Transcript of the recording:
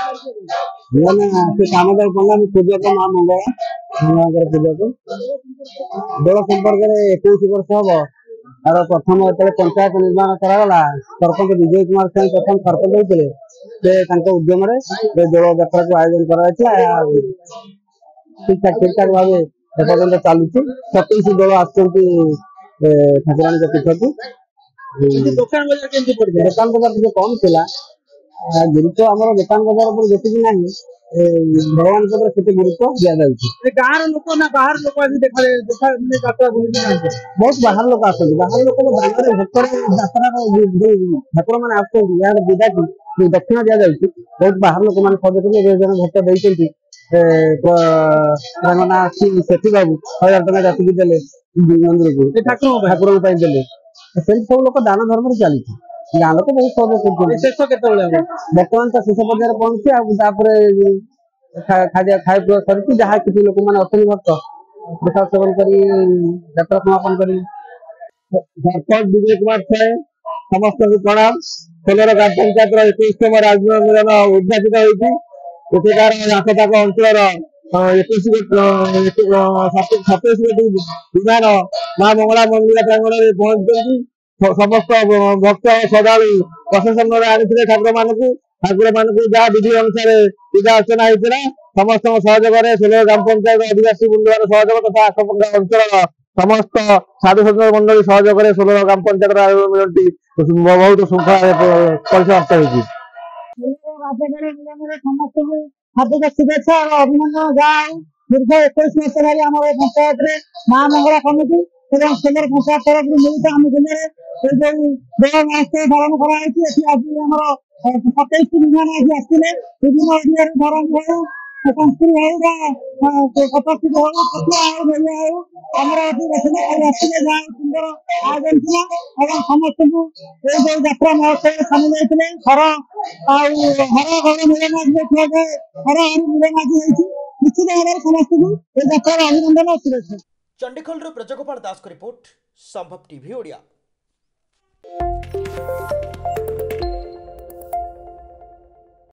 ना से काम दल पड़ा पूजा को मां मंगला पूजा को दल संपर्क में 21 वर्ष हम तार प्रथम जो पंचायत निर्माण कराला सरपंच विजय कुमार सिंह प्रथम सरपंच होते से उद्यम दल यात्रा को आयोजन कर ठीक ठाक भाव एपर्तंत चलुची 27 दल आसुराणी पीठ को दुकान बजार कम थी गुरुत्व आम दुकान बजार पर जी ना भगवान से गुरुत्व दि जाए गाँव लोक ना बाहर लोक बहुत बाहर लोक आस बाहर लोक दान भक्तर यात्रा ठाकुर मैंने आसार विदा की दक्षिण दि जाए बहुत बाहर लोक मैंने सहयोग जन भक्त देती ना सेठी बाबू 1000 टका जातिकी देले मंदिर को ठाकुर देले सब लोग दान धर्म चली गाँ लोग बहुत सहयोग बर्तमान तो शेष पर्यायर पहुंची खाई सर जहाँ किसी लोक मैंने अच्छे भक्त प्रसाद सेवन कर यात्रा समापन कर सरपंच विजय कुमार साय समस्त को प्रणाम सोलर ग्राम पंचायत 21तम राजमिलन उद्घाटित होती आखपाख अंचल 27 विमान मां मंगला मंदिर प्रांगण में पहुंची समस्त भक्त श्रद्धालु प्रशासन आनी ठाकुर मान जहाँ विधि अनुसार पूजा अर्चना होता समस्त सहयोग सोलर ग्राम पंचायत आदिवासी बंधुमान सहयोग तथा आखपाख अंचल समस्त साधु सज्जन मंडली सहयोग सोलर ग्राम पंचायत मिलती बहुत श्रृंखला परिसमाप्त होती हार्दिक शुभेच्छा और अभिनंदन जाए दीर्घ 21 वर्ष धरी आम पंचायत मां मंगला कमिटी और सोलर पंचायत तरफ मिलित आम जिले दल महोत्सव पालन कर आज आम 27 विमान आज आसते विभिन्न एरिया धरम हो संस्कृति हो कटक हो पटिया हो मेला हो आमर आसते जहाँ सुंदर आयोजन था और समस्त को यात्रा महोत्सव सामिल होते हर हर घर मिलन आज देखा जाए हर हर मिलन आज निश्चित भाव में समस्त को यात्रा अभिनंदन और शुभेच्छा। चंडीखोल ब्रजगोपाल दास को रिपोर्ट संभव टीवी ओडिया।